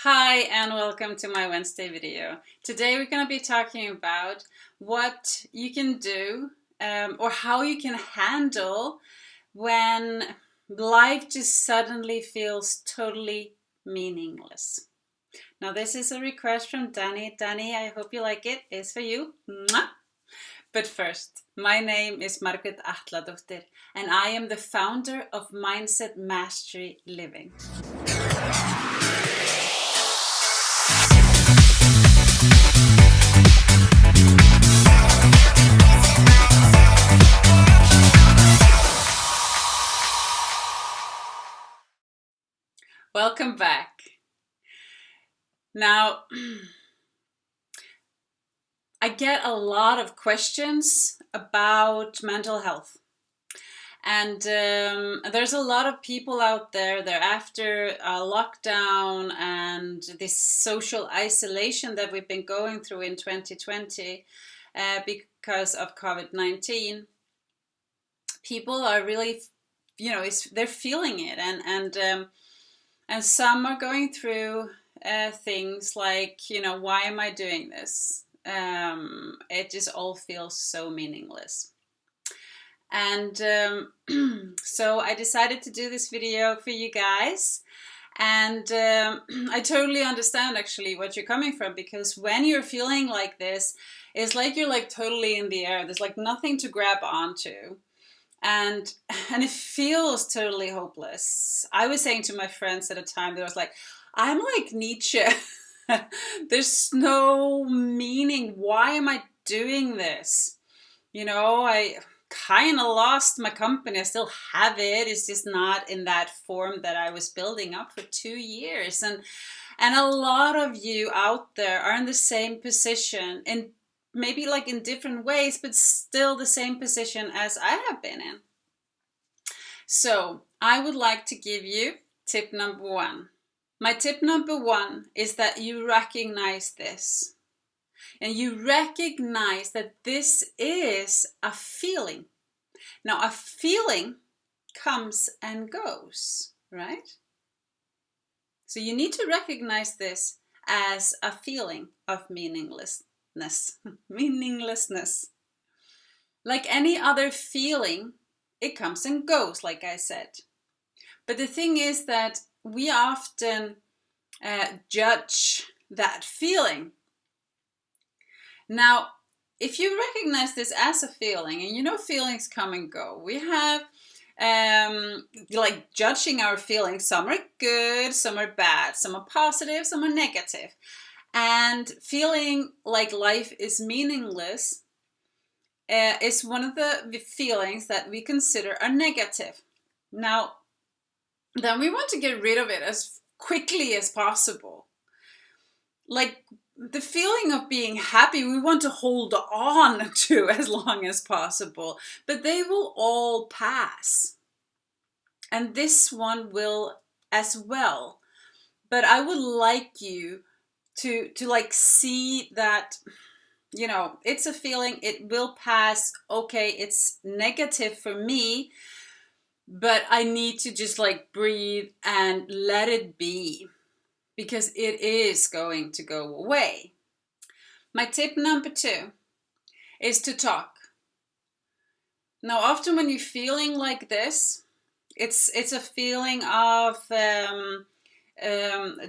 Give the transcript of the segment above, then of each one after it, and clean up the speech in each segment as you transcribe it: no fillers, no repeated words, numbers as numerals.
Hi and welcome to my Wednesday video. Today we're going to be talking about what you can do or how you can handle when life just suddenly feels totally meaningless. Now this is a request from Danny. Danny, I hope you like it. It's for you. Mwah! But first, my name is Margret Atladottir and I am the founder of Mindset Mastery Living. Welcome back. Now, I get a lot of questions about mental health. And there's a lot of people out there, they're after lockdown and this social isolation that we've been going through in 2020 because of COVID-19. People are really, they're feeling it. And some are going through things like, why am I doing this? It just all feels so meaningless. And so I decided to do this video for you guys. And I totally understand actually what you're coming from, because when you're feeling like this, it's like you're like totally in the air. There's like nothing to grab onto. And it feels totally hopeless. I was saying to my friends at a time that I was like, I'm like Nietzsche. There's no meaning. Why am I doing this? I kind of lost my company. I still have it. It's just not in that form that I was building up for 2 years. And a lot of you out there are in the same position, and maybe like in different ways, but still the same position as I have been in. So I would like to give you tip number 1. My tip number 1 is that you recognize this. And you recognize that this is a feeling. Now a feeling comes and goes, right? So you need to recognize this as a feeling of meaninglessness. Meaninglessness. Like any other feeling, it comes and goes, like I said. But the thing is that we often judge that feeling. Now, if you recognize this as a feeling, and feelings come and go, we have like judging our feelings. Some are good, some are bad, some are positive, some are negative. And feeling like life is meaningless is one of the feelings that we consider are negative. Now, then we want to get rid of it as quickly as possible. Like the feeling of being happy, we want to hold on to as long as possible, but they will all pass. And this one will as well. But I would like you to like see that, it's a feeling, it will pass. Okay, it's negative for me, but I need to just like breathe and let it be, because it is going to go away. My tip number 2 is to talk. Now, often when you're feeling like this, it's a feeling of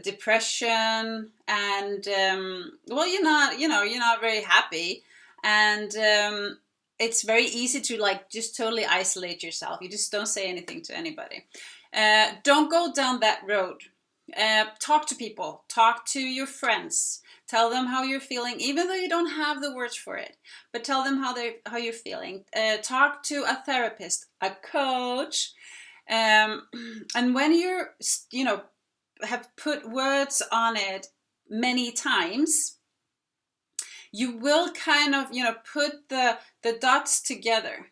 depression, and you're not very happy, and it's very easy to like just totally isolate yourself. You just don't say anything to anybody. Don't go down that road. Talk to people, talk to your friends, tell them how you're feeling, even though you don't have the words for it, but tell them how you're feeling. Talk to a therapist, a coach, and when you're have put words on it many times, you will kind of put the dots together.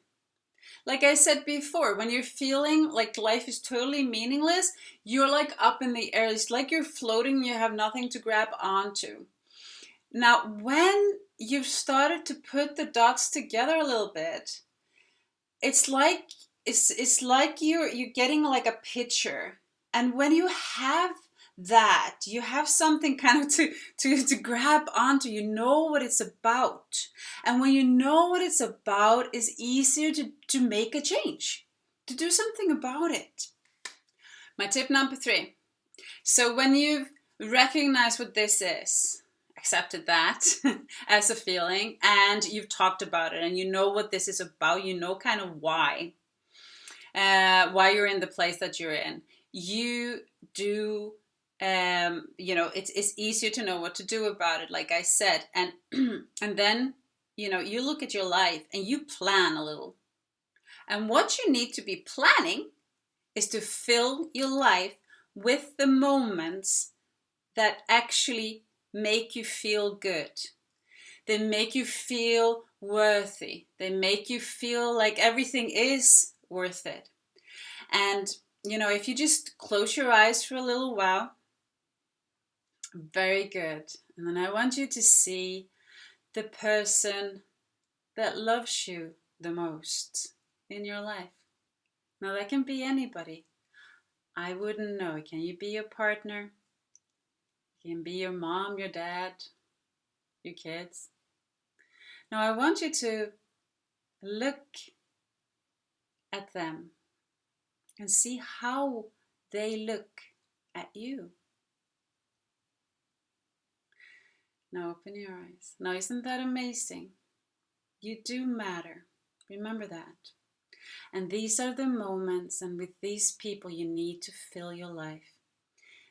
Like I said before, when you're feeling like life is totally meaningless, you're like up in the air. It's like you're floating, you have nothing to grab onto. Now, when you've started to put the dots together a little bit, it's like you're getting like a picture. And when you have that, you have something kind of to grab onto. You know what it's about. And when you know what it's about, it's easier to make a change, to do something about it. My tip number 3. So when you've recognized what this is, accepted that as a feeling, and you've talked about it, and you know what this is about, you know kind of why you're in the place that you're in, you do, it's easier to know what to do about it, like I said. And and then, you look at your life and you plan a little. And what you need to be planning is to fill your life with the moments that actually make you feel good. They make you feel worthy. They make you feel like everything is worth it. And, if you just close your eyes for a little while, very good. And then I want you to see the person that loves you the most in your life. Now, that can be anybody. I wouldn't know. Can you be your partner? It can be your mom, your dad, your kids. Now I want you to look at them and see how they look at you. Now open your eyes. Now isn't that amazing? You do matter. Remember that. And these are the moments, and with these people you need to fill your life.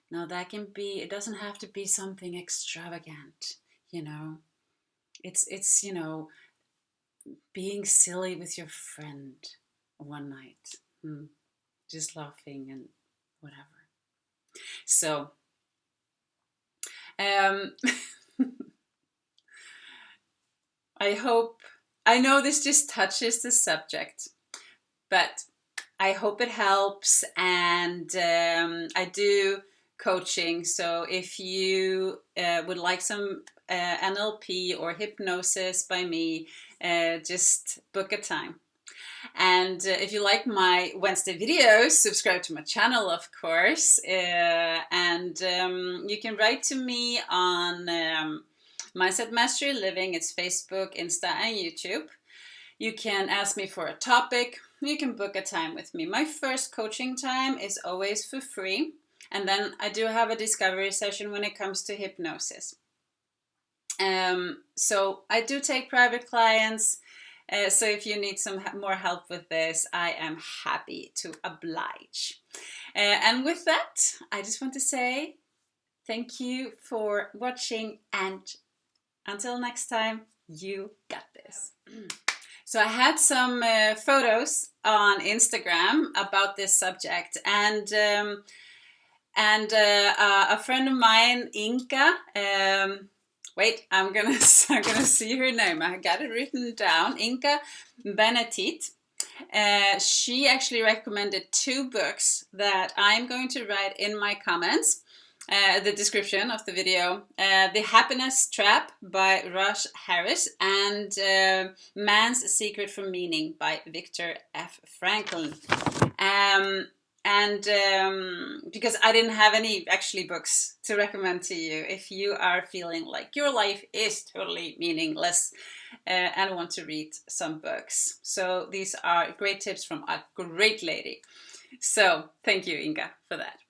Now that can be, it doesn't have to be something extravagant, It's being silly with your friend one night. Just laughing and whatever. So, I know this just touches the subject, but I hope it helps. And I do coaching, so if you would like some NLP or hypnosis by me, just book a time. And if you like my Wednesday videos, subscribe to my channel, of course. And you can write to me on Mindset Mastery Living. It's Facebook, Insta, and YouTube. You can ask me for a topic. You can book a time with me. My first coaching time is always for free. And then I do have a discovery session when it comes to hypnosis. So I do take private clients. So if you need some more help with this, I am happy to oblige. And with that, I just want to say thank you for watching. And until next time, you got this. So I had some photos on Instagram about this subject, and a friend of mine, Inga, I'm gonna see her name. I got it written down. Inga Benetyte. She actually recommended 2 books that I'm going to write in my comments, the description of the video. The Happiness Trap by Russ Harris, and Man's Secret for Meaning by Viktor E Frankl. Because I didn't have any actually books to recommend to you if you are feeling like your life is totally meaningless and want to read some books. So these are great tips from a great lady. So thank you, Inga, for that.